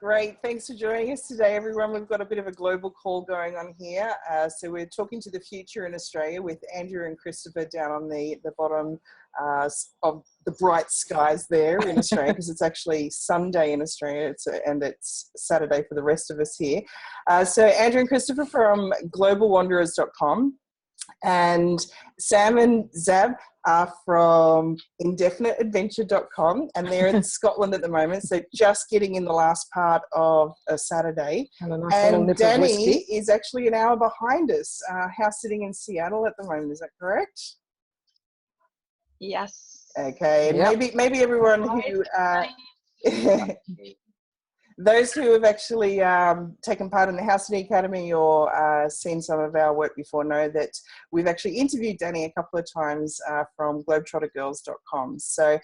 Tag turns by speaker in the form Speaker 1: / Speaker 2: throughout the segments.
Speaker 1: Great. Thanks for joining us today, everyone. We've got a bit of a global call going on here. So we're talking to the future in Australia with Andrew and Christopher down on the bottom of the bright skies there in Australia, because it's actually Sunday in Australia and it's Saturday for the rest of us here. So Andrew and Christopher from globalwanderers.com, and Sam and Zab are from indefiniteadventure.com, and they're in Scotland at the moment, so just getting in the last part of a Saturday. And Danny is actually an hour behind us, house sitting in Seattle at the moment. Is that correct?
Speaker 2: Yes.
Speaker 1: Okay, and maybe everyone who those who have actually taken part in the House Sitting Academy or seen some of our work before know that we've actually interviewed Danny a couple of times from @𝗣𝗲𝗀𝗀𝗧𝗍𝗏𝗧𝗏. So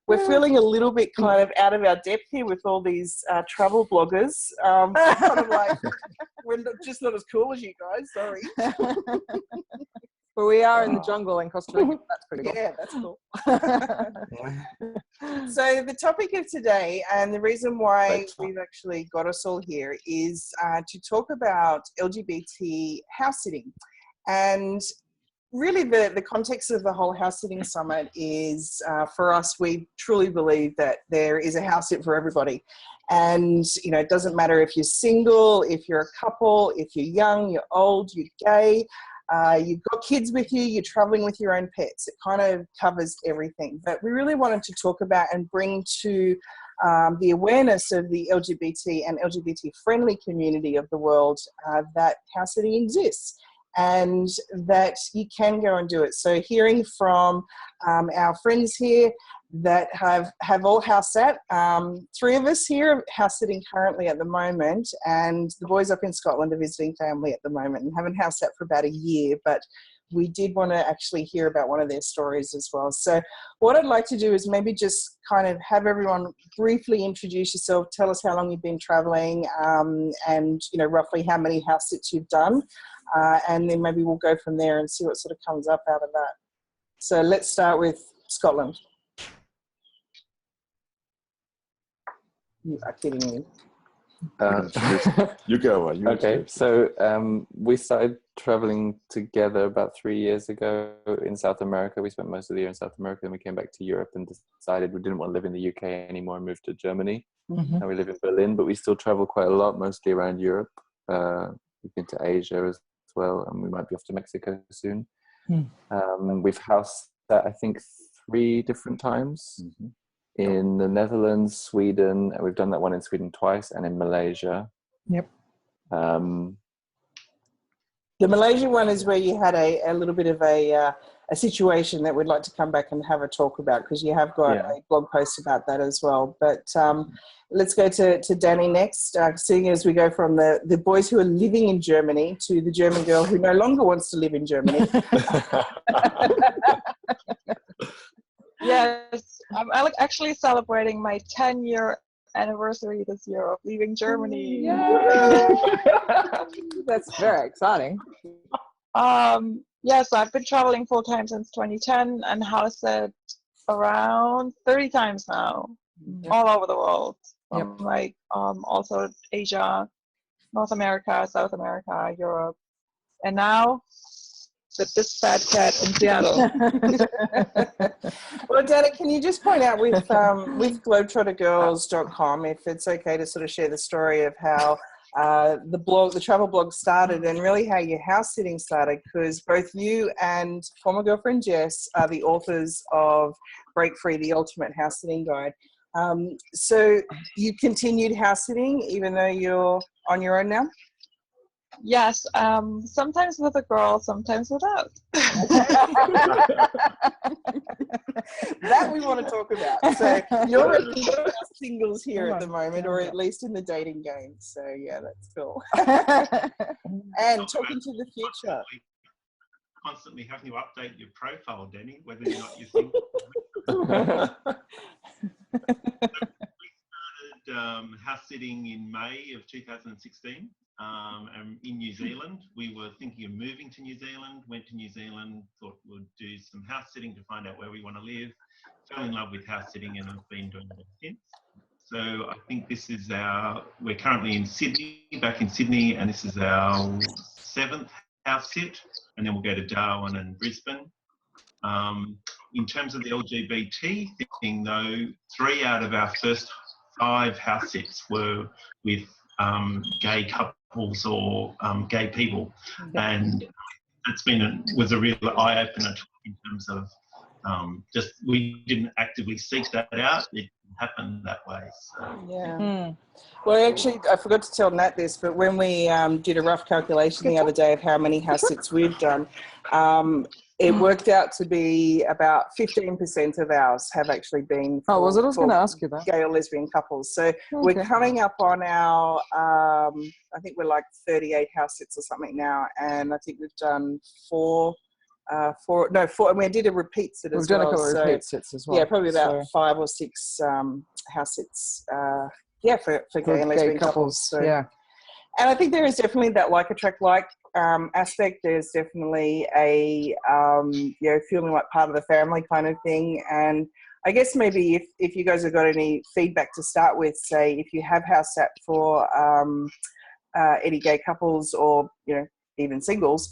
Speaker 1: we're feeling a little bit kind of out of our depth here with all these travel bloggers. Kind of like, we're just not as cool as you guys, sorry.
Speaker 3: But we are in the jungle in Costa Rica. That's pretty cool.
Speaker 1: Yeah, that's cool. So the topic of today, and the reason why we've actually got us all here, is to talk about LGBT house sitting. And really the context of the whole house sitting summit is, for us, we truly believe that there is a house sit for everybody. And, you know, it doesn't matter if you're single, if you're a couple, if you're young, you're old, you're gay, you've got kids with you, you're traveling with your own pets. It kind of covers everything. But we really wanted to talk about and bring to the awareness of the LGBT and LGBT-friendly community of the world that house sitting exists and that you can go and do it. So hearing from our friends here that have all house sat, 3 of us here are house sitting currently at the moment, and the boys up in Scotland are visiting family at the moment and haven't house sat for about a year, but we did want to actually hear about one of their stories as well. So what I'd like to do is maybe just kind of have everyone briefly introduce yourself, tell us how long you've been traveling, and you know, roughly how many house sits you've done, and then maybe we'll go from there and see what sort of comes up out of that. So let's start with Scotland. You are kidding me.
Speaker 4: You go.
Speaker 5: Okay, so we started traveling together about 3 years ago in South America. We spent most of the year in South America, and we came back to Europe and decided we didn't want to live in the UK anymore and moved to Germany. Now we live in Berlin, but we still travel quite a lot, mostly around Europe. We've been to Asia as well, and we might be off to Mexico soon. We've house sat, I think, 3 different times. In the Netherlands, Sweden, and we've done that one in Sweden twice, and in Malaysia.
Speaker 3: Yep.
Speaker 1: The Malaysia one is where you had a little bit of a situation that we'd like to come back and have a talk about, because you have got a blog post about that as well. But let's go to Danny next, seeing as we go from the boys who are living in Germany to the German girl who no longer wants to live in Germany.
Speaker 2: Yes, I'm actually celebrating my 10-year anniversary this year of leaving Germany.
Speaker 3: That's very exciting.
Speaker 2: Yes, I've been traveling full time since 2010 and house sat around 30 times now, all over the world. Like also Asia, North America, South America, Europe, and now with this fat cat in Seattle.
Speaker 1: Well, Danny, can you just point out with globetrottergirls.com, if it's okay to sort of share the story of how the travel blog started and really how your house sitting started, because both you and former girlfriend Jess are the authors of Break Free, the Ultimate House Sitting Guide. So you continued house sitting even though you're on your own now?
Speaker 2: Yes, sometimes with a girl, sometimes without.
Speaker 1: That we want to talk about. So you're really singles here at the moment, or at least in the dating game. So yeah, that's cool. And talking to the future.
Speaker 6: Constantly having to update your profile, Danny, whether or not you're single. We started house sitting in May of 2016. In New Zealand. We were thinking of moving to New Zealand, went to New Zealand, thought we'd do some house sitting to find out where we want to live, fell in love with house sitting, and I've been doing it since. So I think this is we're currently in Sydney, back in Sydney, and this is our 7th house sit, and then we'll go to Darwin and Brisbane. In terms of the LGBT thing though, 3 out of our first 5 house sits were with gay couples or gay people, and it's was a real eye-opener in terms of just we didn't actively seek that out. It happened that way. So.
Speaker 1: Yeah. Well, actually, I forgot to tell Nat this, but when we did a rough calculation the other day of how many house sits we've done, it worked out to be about 15% of ours have actually been for,
Speaker 3: I was going to ask you that.
Speaker 1: Gay or lesbian couples. So we're coming up on our, I think we're like 38 house sits or something now, and I think we've done 4, and we did a repeat sit as well.
Speaker 3: We've done a couple of repeat sits as well.
Speaker 1: Yeah, probably about 5 or 6 house sits. For gay and lesbian couples. So.
Speaker 3: Yeah.
Speaker 1: And I think there is definitely that like attract like aspect. There's definitely a feeling like part of the family kind of thing. And I guess maybe if you guys have got any feedback to start with, say if you have house sat for any gay couples or even singles,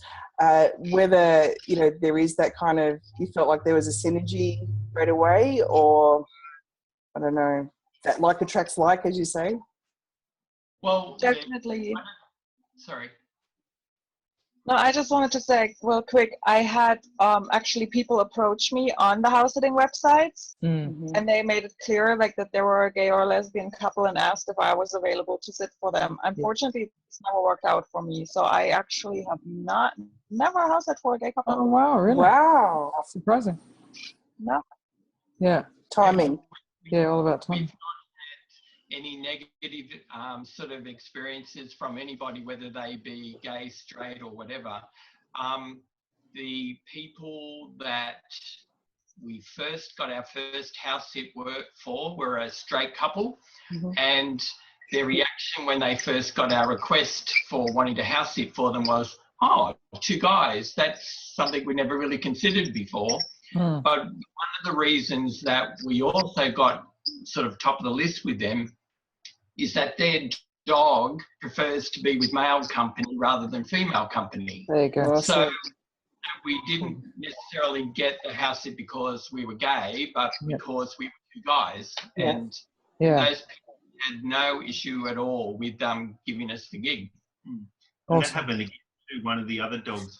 Speaker 1: whether there is that kind of, you felt like there was a synergy right away, or I don't know, that like attracts like, as you say.
Speaker 4: Well,
Speaker 2: Definitely.
Speaker 4: Sorry.
Speaker 2: No, I just wanted to say real quick, I had actually people approach me on the house sitting websites, and they made it clear like that they were a gay or lesbian couple and asked if I was available to sit for them. Unfortunately, it's never worked out for me, so I actually have never house sat for a gay couple.
Speaker 3: Oh wow, really?
Speaker 1: Wow,
Speaker 3: that's surprising.
Speaker 2: No.
Speaker 3: Yeah.
Speaker 1: Timing.
Speaker 3: Yeah, all about timing.
Speaker 4: We've not had any negative sort of experiences from anybody, whether they be gay, straight, or whatever. The people that we first got our first house sit work for were a straight couple, and their reaction when they first got our request for wanting to house sit for them was, oh, 2 guys, that's something we never really considered before. But one of the reasons that we also got sort of top of the list with them is that their dog prefers to be with male company rather than female company.
Speaker 3: There you go.
Speaker 4: So we didn't necessarily get the house sit because we were gay, but because we were 2 guys. And those people had no issue at all with giving us the gig.
Speaker 6: And that happened again to one of the other dogs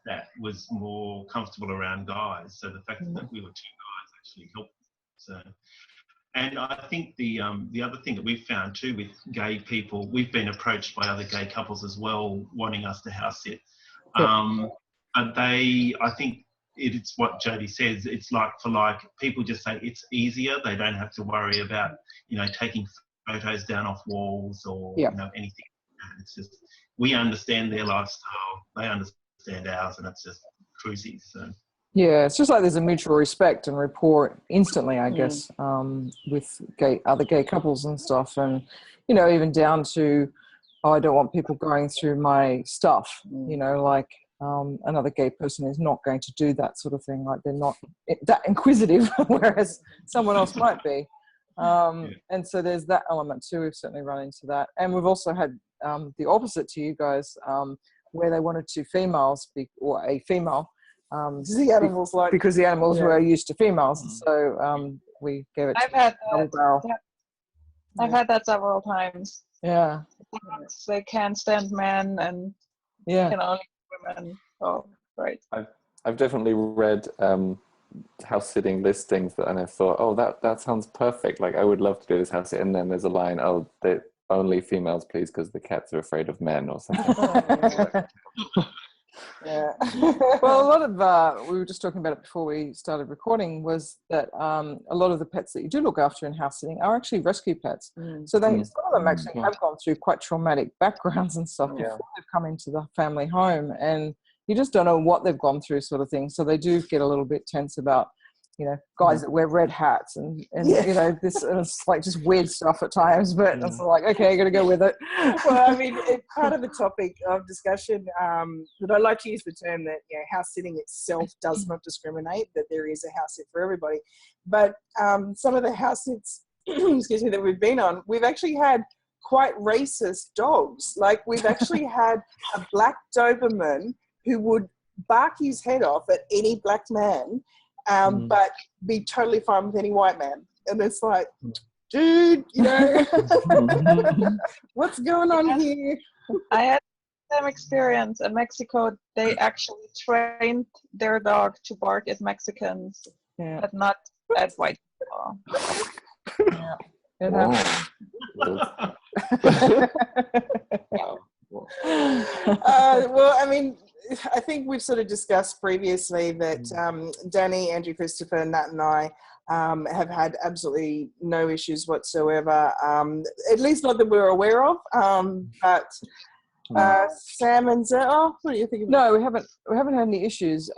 Speaker 6: that was more comfortable around guys. So the fact that we were 2 guys actually helped. So, and I think the other thing that we've found too with gay people, we've been approached by other gay couples as well wanting us to house sit. And I think it's what Jody says, it's like for like, people just say it's easier. They don't have to worry about, taking photos down off walls or, anything. It's just, we understand their lifestyle, they understand ours, and it's just cruisy. So.
Speaker 3: Yeah, it's just like there's a mutual respect and rapport instantly, I guess, with other gay couples and stuff. And, even down to, I don't want people going through my stuff, like another gay person is not going to do that sort of thing. Like they're not that inquisitive, whereas someone else might be. And so there's that element too. We've certainly run into that. And we've also had the opposite to you guys, where they wanted 2 females or a female.
Speaker 1: The animals
Speaker 3: because the animals were used to females, so we gave it.
Speaker 2: I've had that several times.
Speaker 3: Yeah,
Speaker 2: they can't stand men and women. Oh, right.
Speaker 5: I've definitely read house sitting listings and I thought, oh, that sounds perfect. Like I would love to do this house sit, and then there's a line, oh, only females, please, because the cats are afraid of men or something.
Speaker 1: Yeah.
Speaker 3: Well, a lot of, we were just talking about it before we started recording, was that a lot of the pets that you do look after in house sitting are actually rescue pets. So some of them actually have gone through quite traumatic backgrounds and stuff before they've come into the family home, and you just don't know what they've gone through, sort of thing. So they do get a little bit tense about, guys that wear red hats and this, and it's like just weird stuff at times, but it's like, okay, I got to go with it.
Speaker 1: Well, I mean, it's part of the topic of discussion, that I like to use the term that, house sitting itself does not discriminate, that there is a house sit for everybody. But some of the house sits excuse me, that we've been on, we've actually had quite racist dogs. Like, we've actually had a black Doberman who would bark his head off at any black man, but be totally fine with any white man. And it's like, dude, you know, what's going on here?
Speaker 2: I had the same experience in Mexico. They actually trained their dog to bark at Mexicans, but not at white people.
Speaker 3: Yeah.
Speaker 1: Well, I mean, I think we've sort of discussed previously that Danny, Andrew, Christopher, Nat and I have had absolutely no issues whatsoever, at least not that we're aware of. But Sam and Zara, what do you think?
Speaker 3: No, we haven't had any issues.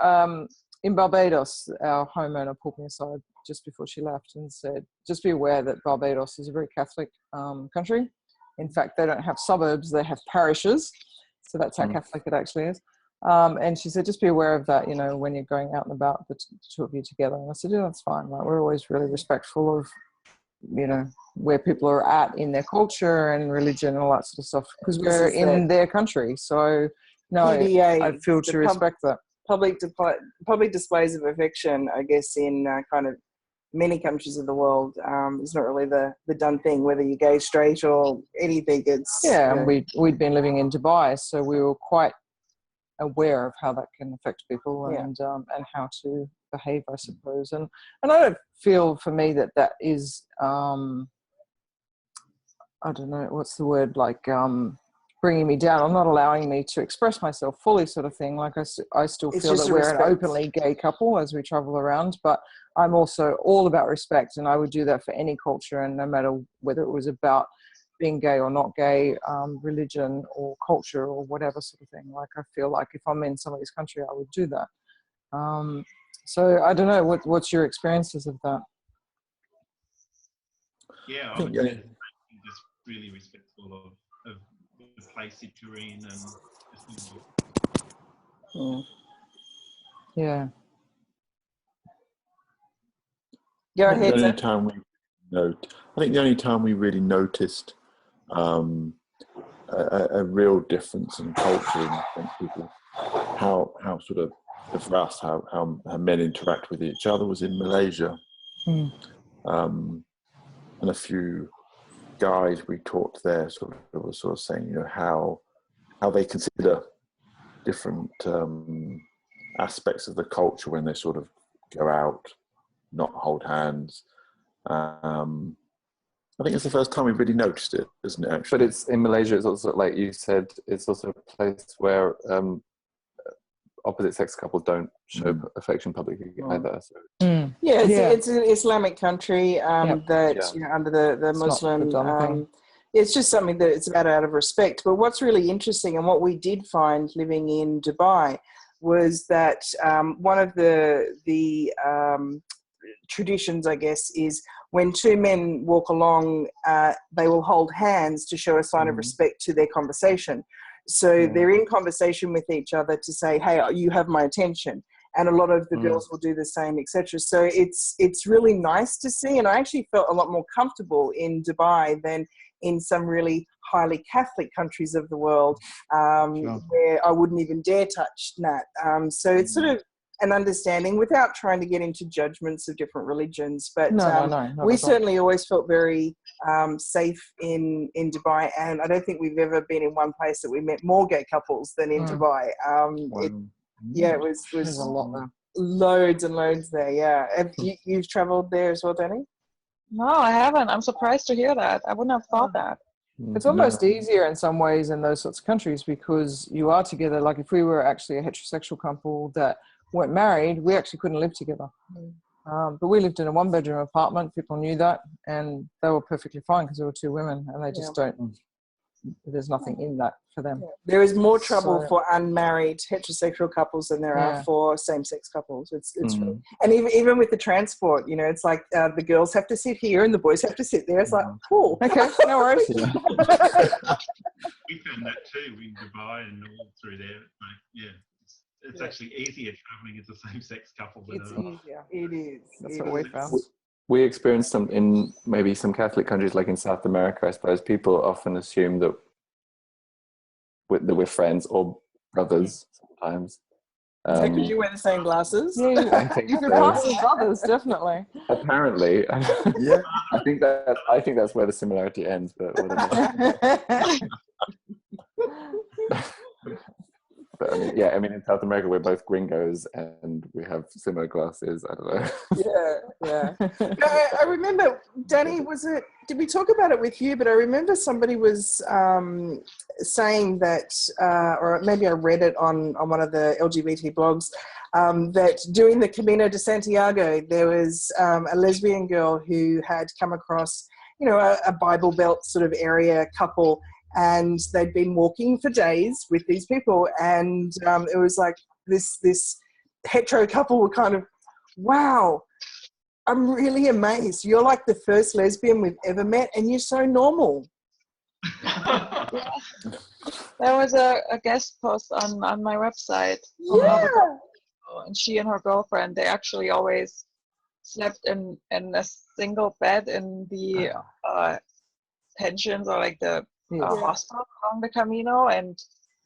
Speaker 3: In Barbados, our homeowner pulled me aside just before she left and said, just be aware that Barbados is a very Catholic country. In fact, they don't have suburbs, they have parishes. So that's how Catholic it actually is. And she said, just be aware of that, you know, when you're going out and about, the two of you together. And I said, yeah, that's fine. Like, we're always really respectful of, you know, where people are at in their culture and religion and all that sort of stuff, because we're in their country. So, no,
Speaker 1: PDA,
Speaker 3: I feel to respect that.
Speaker 1: Public displays of affection, I guess, in kind of many countries of the world, is not really the done thing, whether you're gay, straight, or anything. It's
Speaker 3: and we'd been living in Dubai, so we were quite aware of how that can affect people and how to behave, I suppose. And I don't feel, for me, that is I don't know what's the word, like bringing me down, or not allowing me to express myself fully, sort of thing. Like, I still feel that we're an openly gay couple as we travel around, but I'm also all about respect, and I would do that for any culture, and no matter whether it was about being gay or not gay, religion or culture or whatever sort of thing. Like, I feel like if I'm in somebody's country, I would do that. So I don't know, what's your experiences of that?
Speaker 6: Yeah, I would say just really respectful of the place that you're in, and just,
Speaker 3: yeah.
Speaker 1: Go ahead.
Speaker 7: I think the only time we really noticed a real difference in culture in French people, how sort of, for us, how men interact with each other, was in Malaysia. And a few guys we talked there were sort of saying, you know, how they consider different aspects of the culture when they sort of go out, not hold hands. I think it's the first time we've really noticed it, isn't it, actually?
Speaker 5: But it's in Malaysia, it's also, like you said, it's also a place where opposite sex couples don't show affection publicly either. So.
Speaker 1: Yeah, it's an Islamic country that, you know, under the Muslim, it's just something that it's about out of respect. But what's really interesting, and what we did find living in Dubai, was that one of the traditions, I guess, is when two men walk along, they will hold hands to show a sign of respect to their conversation. So they're in conversation with each other to say, hey, you have my attention. And a lot of the girls will do the same, etc. So it's really nice to see. And I actually felt a lot more comfortable in Dubai than in some really highly Catholic countries of the world, where I wouldn't even dare touch Nat. So it's sort of an understanding, without trying to get into judgments of different religions. But we certainly always felt very safe in Dubai. And I don't think we've ever been in one place that we met more gay couples than in Dubai. It was
Speaker 3: a lot there.
Speaker 1: Loads and loads there, yeah. Have you've travelled there as well, Danny?
Speaker 2: No, I haven't. I'm surprised to hear that. I wouldn't have thought that.
Speaker 3: It's almost easier in some ways in those sorts of countries, because you are together. Like, if we were actually a heterosexual couple that weren't married, we actually couldn't live together. But we lived in a one-bedroom apartment. People knew that, and they were perfectly fine because there were two women, and they just don't. There's nothing in that for them.
Speaker 1: There is more trouble for unmarried heterosexual couples than there are for same-sex couples. It's really, and even with the transport, you know, it's like the girls have to sit here and the boys have to sit there. It's like, cool, okay, no worries.
Speaker 6: We found that too in Dubai and all through there. Like, it's actually easier travelling as a same-sex couple.
Speaker 1: It's easier. It is.
Speaker 3: That's what we found.
Speaker 5: we experience some in maybe some Catholic countries, like in South America, I suppose people often assume that we're friends or brothers sometimes.
Speaker 1: Because you wear the same glasses.
Speaker 3: Yeah,
Speaker 5: I think
Speaker 3: you could
Speaker 5: so.
Speaker 3: pass as brothers, definitely.
Speaker 5: Apparently,
Speaker 7: Yeah.
Speaker 5: I think that's where the similarity ends. But whatever. But I mean, in South America, we're both gringos and we have similar glasses. I don't know.
Speaker 1: Yeah. No, I remember, Danny, did we talk about it with you? But I remember somebody was saying that, or maybe I read it on one of the LGBT blogs, that doing the Camino de Santiago, there was a lesbian girl who had come across, a Bible Belt sort of area couple, and they'd been walking for days with these people, and it was like this hetero couple were kind of, wow, I'm really amazed. You're like the first lesbian we've ever met, and you're so normal.
Speaker 2: There was a guest post on my website.
Speaker 1: Yeah.
Speaker 2: And she and her girlfriend, they actually always slept in a single bed in the pensions or like the hospital along the Camino, and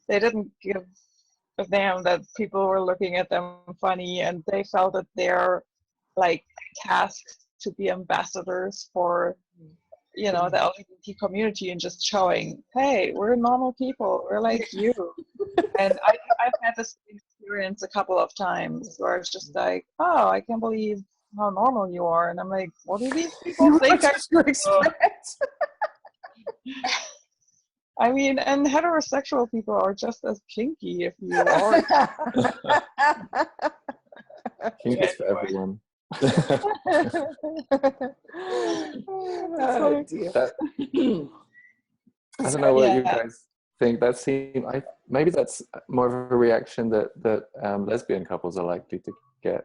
Speaker 2: they didn't give a damn that people were looking at them funny, and they felt that they're like tasked to be ambassadors for the LGBT community and just showing, hey, we're normal people, we're like you. And I've had this experience a couple of times where it's just like, oh, I can't believe how normal you are, and I'm like, what do these people think I should expect? I mean, and heterosexual people are just as kinky if you are.
Speaker 5: Kink is for everyone. I don't know what you guys think. Maybe that's more of a reaction that lesbian couples are likely to get.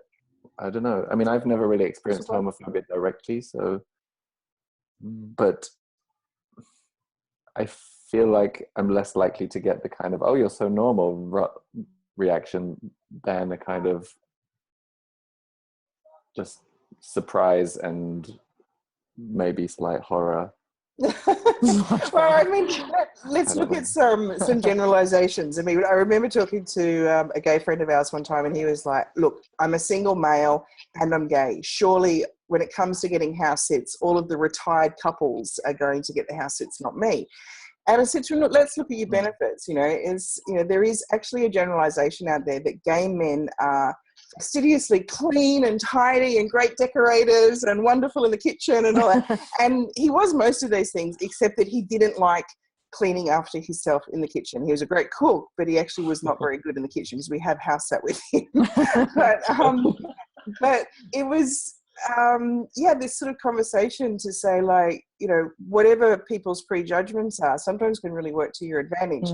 Speaker 5: I don't know. I mean, I've never really experienced homophobia directly, but I feel like I'm less likely to get the kind of, oh, you're so normal reaction than a kind of just surprise and maybe slight horror.
Speaker 1: Well, I mean, let's look at some generalizations. I mean, I remember talking to a gay friend of ours one time, and he was like, look, I'm a single male and I'm gay. Surely when it comes to getting house sits, all of the retired couples are going to get the house sits, not me. And I said to him, look, let's look at your benefits. There is actually a generalization out there that gay men are fastidiously clean and tidy and great decorators and wonderful in the kitchen and all that. And he was most of those things, except that he didn't like cleaning after himself in the kitchen. He was a great cook, but he actually was not very good in the kitchen because we have house sat with him. But it was, this sort of conversation to say, like, whatever people's prejudgments are sometimes can really work to your advantage.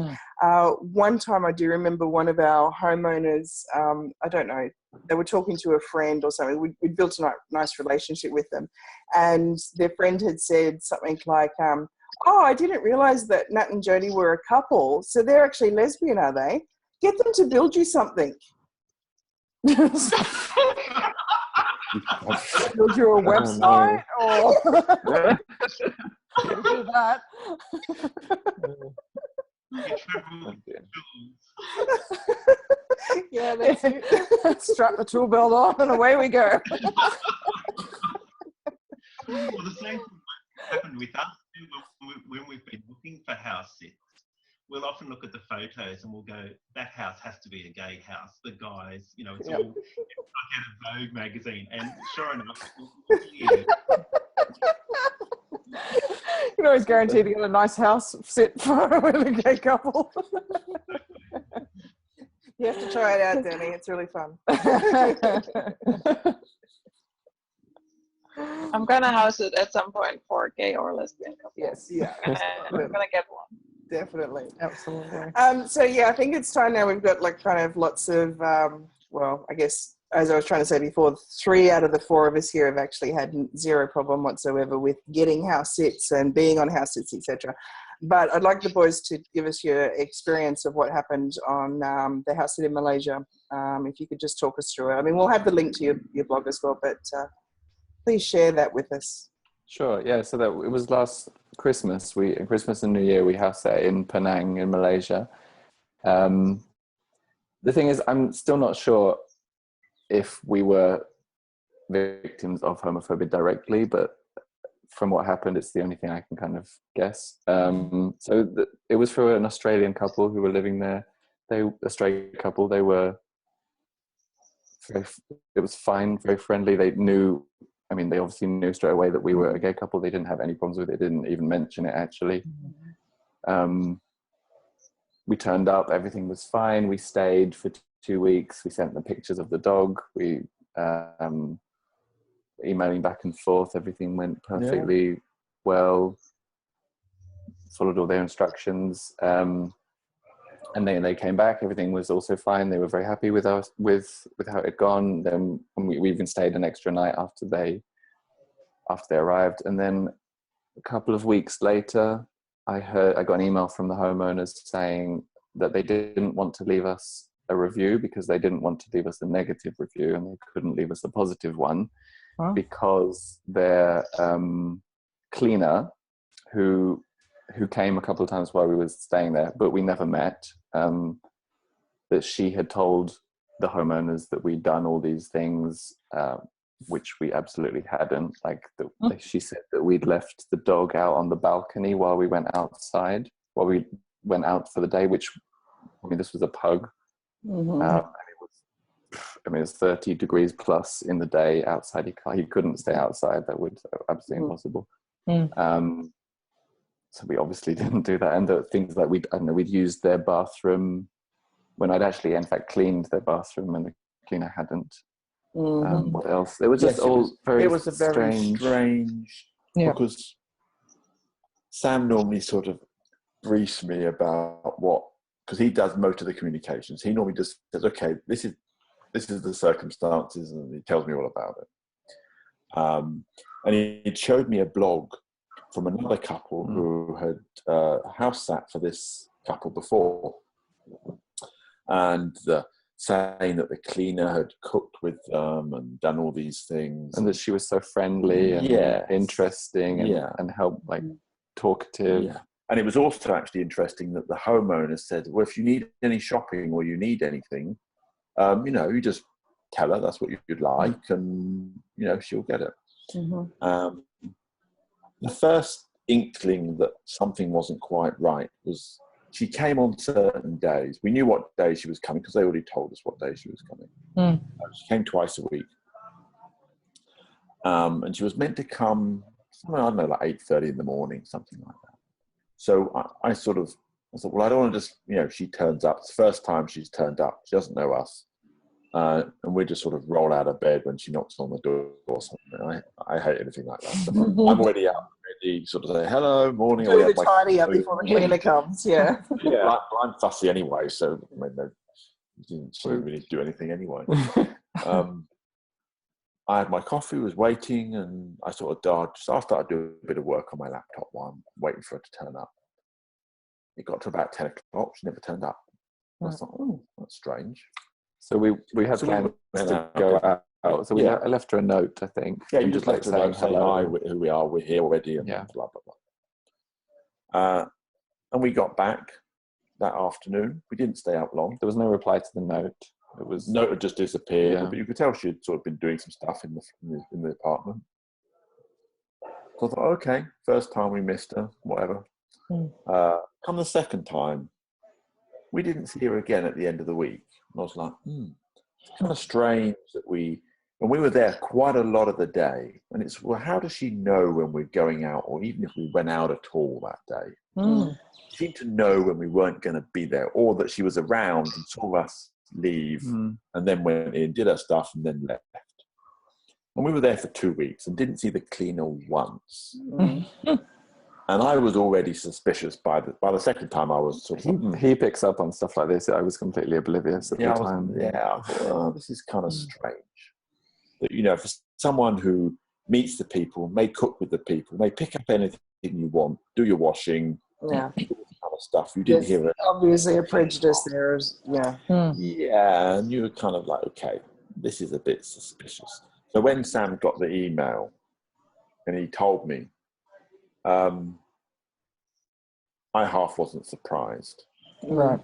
Speaker 1: One time I do remember one of our homeowners, I don't know, they were talking to a friend or something. We'd built a nice relationship with them, and their friend had said something like, oh, I didn't realize that Nat and Jody were a couple, so they're actually lesbian, are they? Get them to build you something. Build you a website or do that. Yeah, that's it. Strap the tool belt on and away we go.
Speaker 6: Well, the same thing happened with us when we've been looking for house sits. We'll often look at the photos and we'll go, that house has to be a gay house. The guys, it's all like out of Vogue magazine. And sure enough,
Speaker 1: You can always guarantee to get a nice house sit for a gay couple. You have to try it out, Danny. It's really fun.
Speaker 2: I'm gonna house it at some point for gay or lesbian couples.
Speaker 1: Yes, yeah.
Speaker 2: I'm gonna get one.
Speaker 1: Definitely.
Speaker 3: Absolutely.
Speaker 1: So yeah, I think it's time now. We've got like kind of lots of, I guess, as I was trying to say before, 3 out of the 4 of us here have actually had zero problem whatsoever with getting house sits and being on house sits, etc. But I'd like the boys to give us your experience of what happened on the house sit in Malaysia. If you could just talk us through it. I mean, we'll have the link to your blog as well, but Please share that with us.
Speaker 5: Sure. Yeah. So that it was last Christmas. Christmas and New Year we house sat in Penang in Malaysia. The thing is, I'm still not sure if we were victims of homophobia directly, but from what happened, it's the only thing I can kind of guess. It was for an Australian couple who were living there. A straight couple. They were it was fine, very friendly. They knew, I mean, they obviously knew straight away that we were a gay couple. They didn't have any problems with it. They didn't even mention it, actually. We turned up, everything was fine. We stayed for 2 weeks. We sent them pictures of the dog. We emailing back and forth. Everything went perfectly well. Followed all their instructions. And then they came back. Everything was also fine. They were very happy with us, with how it had gone. Then we even stayed an extra night after they arrived. And then a couple of weeks later, I got an email from the homeowners saying that they didn't want to leave us a review because they didn't want to leave us a negative review, and they couldn't leave us a positive one because their cleaner, who came a couple of times while we were staying there, but we never met, that she had told the homeowners that we'd done all these things, which we absolutely hadn't. She said that we'd left the dog out on the balcony while we went outside, while we went out for the day, which, I mean, this was a pug. It was 30 degrees plus in the day outside. He couldn't stay outside. That would absolutely impossible. So we obviously didn't do that. And the things like we'd used their bathroom when I'd actually, in fact, cleaned their bathroom and the cleaner hadn't. What else? It was just it was a very strange because Sam normally sort of briefs me about because he does most of the communications. He normally just says, okay, this is the circumstances, and he tells me all about it. And he showed me a blog from another couple who had house sat for this couple before, and saying that the cleaner had cooked with them and done all these things, and that she was so friendly and interesting and help, talkative. And it was also actually interesting that the homeowner said, well, if you need any shopping or you need anything, you just tell her that's what you'd like, and she'll get it. The first inkling that something wasn't quite right was she came on certain days. We knew what day she was coming because they already told us what day she was coming. She came twice a week. And she was meant to come somewhere, I don't know, like 8:30 in the morning, something like that. So I thought, well, I don't want to just, she turns up. It's the first time she's turned up. She doesn't know us. And we just sort of roll out of bed when she knocks on the door or something. I hate anything like that. So I'm already out, ready, sort of say, hello, morning.
Speaker 1: Do the tidy up before the cleaner comes,
Speaker 7: I'm fussy anyway, so I mean, they didn't really do anything anyway. I had my coffee, was waiting, and I sort of dodged. So I started doing a bit of work on my laptop while I'm waiting for her to turn up. It got to about 10 o'clock, she never turned up. I thought, oh, that's strange. So we had plans to go out. So I left her a note, I think. Yeah, you just left her a note saying, hi, who we are, we're here already, and blah, blah, blah. And we got back that afternoon. We didn't stay out long. There was no reply to the note. Note had just disappeared, but you could tell she'd sort of been doing some stuff in the apartment. So I thought, okay, first time we missed her, whatever. Come the second time, we didn't see her again at the end of the week. And I was like, it's kind of strange that we were there quite a lot of the day. And it's, well, how does she know when we're going out, or even if we went out at all that day? She seemed to know when we weren't going to be there, or that she was around and saw us leave and then went in, did her stuff, and then left. And we were there for 2 weeks and didn't see the cleaner once. And I was already suspicious by the second time. I was sort of he picks up on stuff like this. I was completely oblivious at the time. I thought, oh, this is kind of strange. That for someone who meets the people, may cook with the people, may pick up anything you want, do your washing, do all this kind of stuff. You didn't hear it.
Speaker 1: Obviously, a prejudice there is,
Speaker 7: and you were kind of like, okay, this is a bit suspicious. So when Sam got the email and he told me, I half wasn't surprised.
Speaker 3: Right.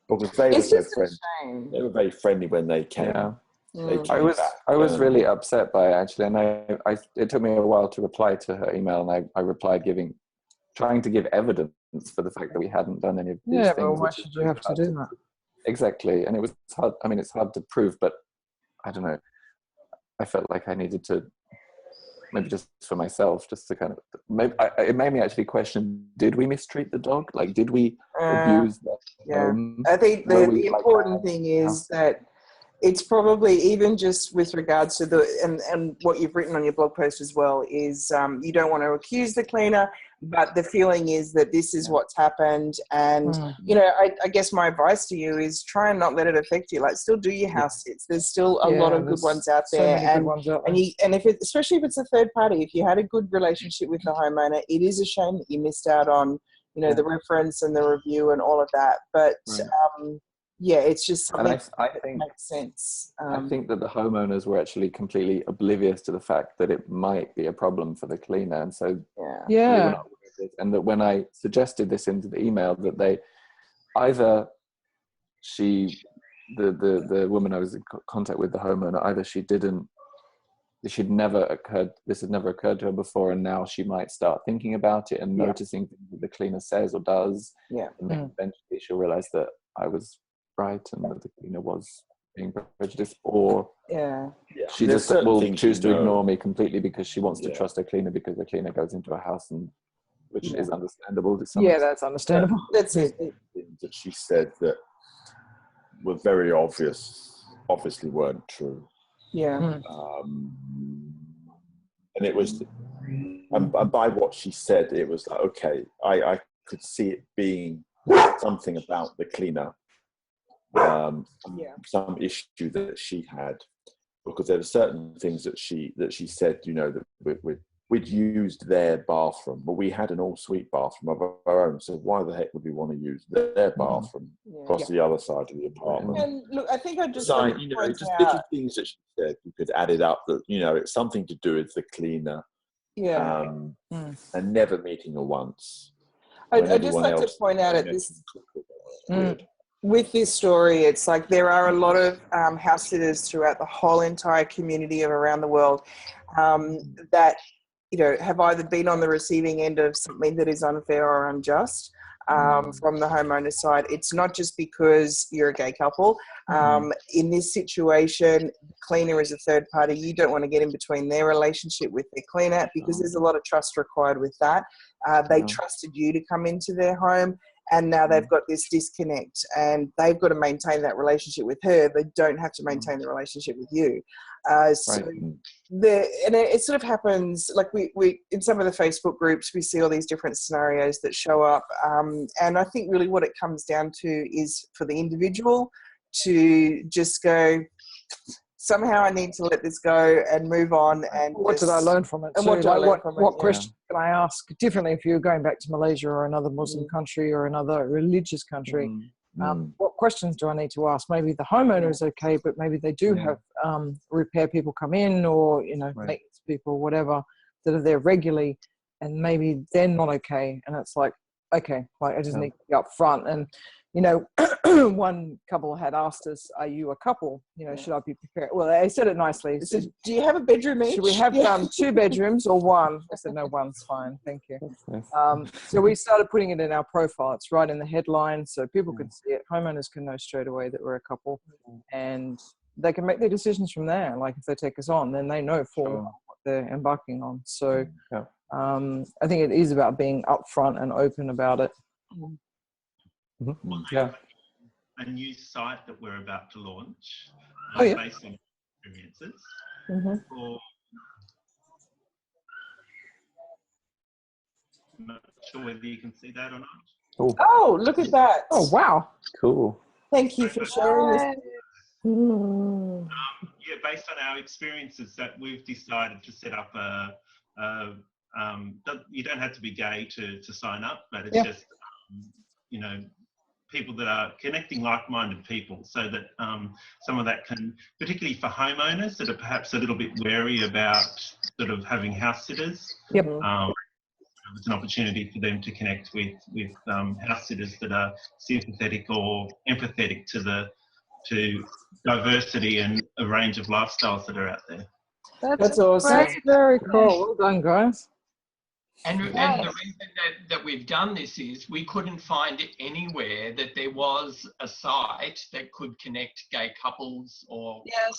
Speaker 7: Because they were
Speaker 3: It's
Speaker 7: so
Speaker 3: just a
Speaker 7: friendly.
Speaker 3: shame.
Speaker 7: They were very friendly when they came.
Speaker 5: Yeah.
Speaker 7: They
Speaker 5: I
Speaker 7: came
Speaker 5: was
Speaker 7: back.
Speaker 5: really upset by it, actually, and it took me a while to reply to her email, and I replied trying to give evidence for the fact that we hadn't done any of these
Speaker 3: Yeah,
Speaker 5: things.
Speaker 3: well, why should you have to do that?
Speaker 5: Exactly, and it was hard. I mean, it's hard to prove, but I don't know. I felt like I needed to, maybe just for myself, just to kind of, it made me actually question: did we mistreat the dog? Like, did we abuse that?
Speaker 1: Yeah, I think the important thing is that it's probably, even just with regards to and what you've written on your blog post as well, is you don't want to accuse the cleaner, but the feeling is that this is what's happened. And, you know, I guess my advice to you is try and not let it affect you. Like, still do your house sits. There's still a lot of good ones out there. And especially if it's a third party, if you had a good relationship with the homeowner, it is a shame that you missed out on, you know, the reference and the review and all of that. But, yeah, it's just something
Speaker 5: I think
Speaker 1: makes sense.
Speaker 5: I think that the homeowners were actually completely oblivious to the fact that it might be a problem for the cleaner, and so they were not aware of it. And that when I suggested this into the email, that they either the woman I was in contact with, the homeowner, either this had never occurred to her before, and now she might start thinking about it and noticing things that the cleaner says or does, and then eventually she'll realize that I was right and that the cleaner was being prejudiced, or she just will choose to ignore me completely because she wants to trust her cleaner, because the cleaner goes into a house, and which is understandable to some extent.
Speaker 3: That's understandable.
Speaker 1: That's it.
Speaker 7: Things that she said that were very obviously weren't true. And it was, and by what she said, it was like, okay, I could see it being something about the cleaner, some issue that she had, because there were certain things that she said, you know, that we'd used their bathroom, but we had an all-suite bathroom of our own, so why the heck would we want to use their bathroom across the other side of the apartment?
Speaker 1: And look, I think I just
Speaker 7: you know, just little things that she said, you could add it up, that, you know, it's something to do with the cleaner, and never meeting her once.
Speaker 1: I'd just like to point out at this, with this story, it's like there are a lot of house sitters throughout the whole entire community of around the world that, you know, have either been on the receiving end of something that is unfair or unjust from the homeowner side. It's not just because you're a gay couple. In this situation, the cleaner is a third party. You don't want to get in between their relationship with their cleaner, because there's a lot of trust required with that. They trusted you to come into their home, and now they've got this disconnect, and they've got to maintain that relationship with her. They don't have to maintain the relationship with you. And it sort of happens, like we in some of the Facebook groups, we see all these different scenarios that show up. And I think really what it comes down to is for the individual to just go, somehow I need to let this go and move on. And
Speaker 3: what did I learn from it?
Speaker 1: And what did I learn from it?
Speaker 3: What question can I ask differently if you're going back to Malaysia or another Muslim country or another religious country? What questions do I need to ask? Maybe the homeowner is okay, but maybe they do have repair people come in, or, you know, maintenance people, whatever, that are there regularly, and maybe they're not okay. And it's like, okay, like I just need to be up front. And, you know, one couple had asked us, are you a couple? You know, should I be prepared? Well, they said it nicely. They said,
Speaker 1: do you have a bedroom each?
Speaker 3: Should we have 2 bedrooms or 1? I said, no, 1's fine, thank you. So we started putting it in our profile. It's right in the headline, so people can see it. Homeowners can know straight away that we're a couple, and they can make their decisions from there. Like, if they take us on, then they know what they're embarking on. So I think it is about being upfront and open about it.
Speaker 6: A new site that we're about to launch, based on experiences. I'm not sure whether you can see that or not.
Speaker 1: Oh, look at that!
Speaker 3: Oh, wow!
Speaker 5: Cool.
Speaker 1: Thank you for sharing this.
Speaker 6: Based on our experiences, that we've decided to set up you don't have to be gay to sign up, but it's just, you know, people that are connecting like-minded people, so that some of that can, particularly for homeowners that are perhaps a little bit wary about sort of having house sitters.
Speaker 3: Yep.
Speaker 6: It's an opportunity for them to connect with house sitters that are sympathetic or empathetic to diversity and a range of lifestyles that are out there.
Speaker 3: That's awesome. That's very cool. Well done, guys.
Speaker 4: And the reason that we've done this is we couldn't find anywhere that there was a site that could connect gay couples or...
Speaker 2: Yes,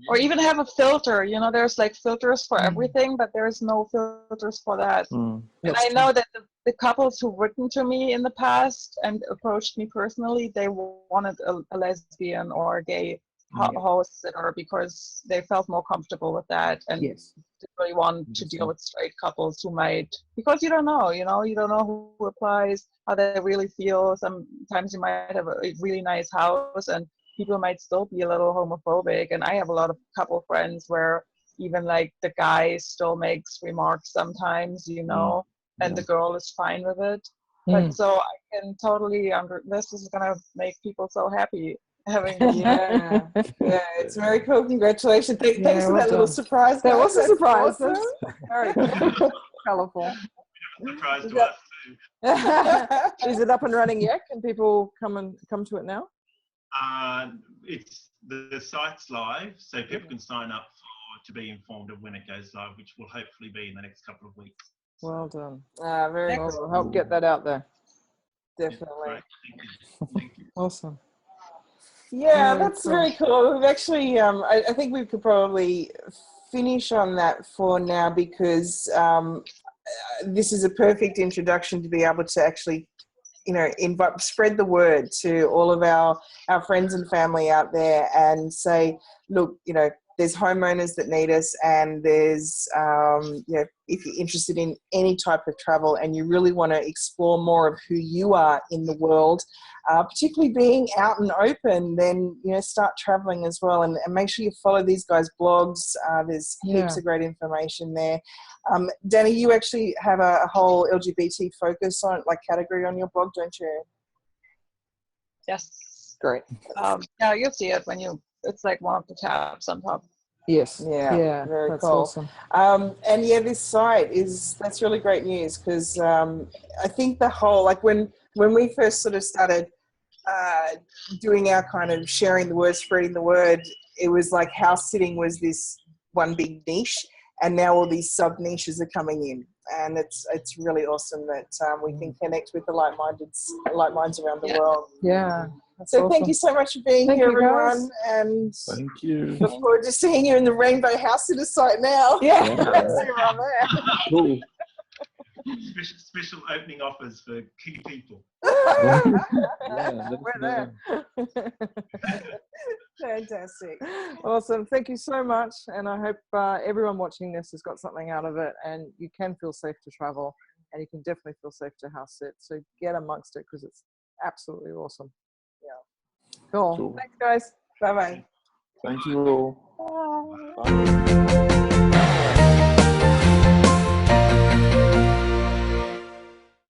Speaker 2: or even have a filter. You know, there's like filters for everything, but there's no filters for that. And I know that the couples who've written to me in the past and approached me personally, they wanted a lesbian or a gay host sitter because they felt more comfortable with that, and didn't really want to deal with straight couples who might, because you don't know who applies, how they really feel. Sometimes you might have a really nice house and people might still be a little homophobic, and I have a lot of couple friends where even like the guy still makes remarks sometimes, you know, and the girl is fine with it. But so I can totally this is gonna make people so happy.
Speaker 1: Yeah, it's very cool. Congratulations. Thanks for that little surprise.
Speaker 3: That was a surprise.
Speaker 1: Awesome.
Speaker 3: Very colourful.
Speaker 6: Surprise to us too.
Speaker 3: Is it up and running yet? Can people come to it now?
Speaker 6: It's the site's live, so people can sign up to be informed of when it goes live, which will hopefully be in the next couple of weeks.
Speaker 3: Well done.
Speaker 1: Very
Speaker 3: cool.
Speaker 1: cool.
Speaker 3: Help get that out there.
Speaker 1: Definitely.
Speaker 6: Thank you.
Speaker 3: Awesome.
Speaker 1: Yeah, that's very cool. We've actually, I think we could probably finish on that for now, because this is a perfect introduction to be able to actually, you know, spread the word to all of our friends and family out there and say, look, you know, there's homeowners that need us, and there's, you know, if you're interested in any type of travel and you really want to explore more of who you are in the world, particularly being out and open, then, you know, start traveling as well, and make sure you follow these guys' blogs. There's heaps of great information there. Danny, you actually have a whole LGBT focus on, like, category on your blog, don't you?
Speaker 2: Yes.
Speaker 3: Great.
Speaker 2: Yeah, you'll see it when it's like one of the tabs on top.
Speaker 3: Yes.
Speaker 1: Yeah, very
Speaker 3: that's
Speaker 1: cool.
Speaker 3: Awesome.
Speaker 1: And yeah, this site that's really great news, because I think the whole, like, when we first sort of started doing our kind of sharing the word, spreading the word, it was like house sitting was this one big niche, and now all these sub niches are coming in, and it's really awesome that we can connect with the like minds around the world.
Speaker 3: Yeah.
Speaker 1: So
Speaker 3: awesome.
Speaker 1: Thank you so much for being here, everyone, and
Speaker 7: thank you.
Speaker 1: look forward to seeing you in the Rainbow House Sitter site now.
Speaker 3: Yeah.
Speaker 1: See you around there.
Speaker 7: Cool.
Speaker 6: Special opening offers for key people.
Speaker 3: We're there.
Speaker 1: Fantastic.
Speaker 3: Awesome. Thank you so much. And I hope everyone watching this has got something out of it, and you can feel safe to travel, and you can definitely feel safe to house sit. So get amongst it, because it's absolutely awesome. Yeah. Cool. Thanks, guys.
Speaker 1: Bye-bye.
Speaker 7: Thank you all.
Speaker 3: Bye.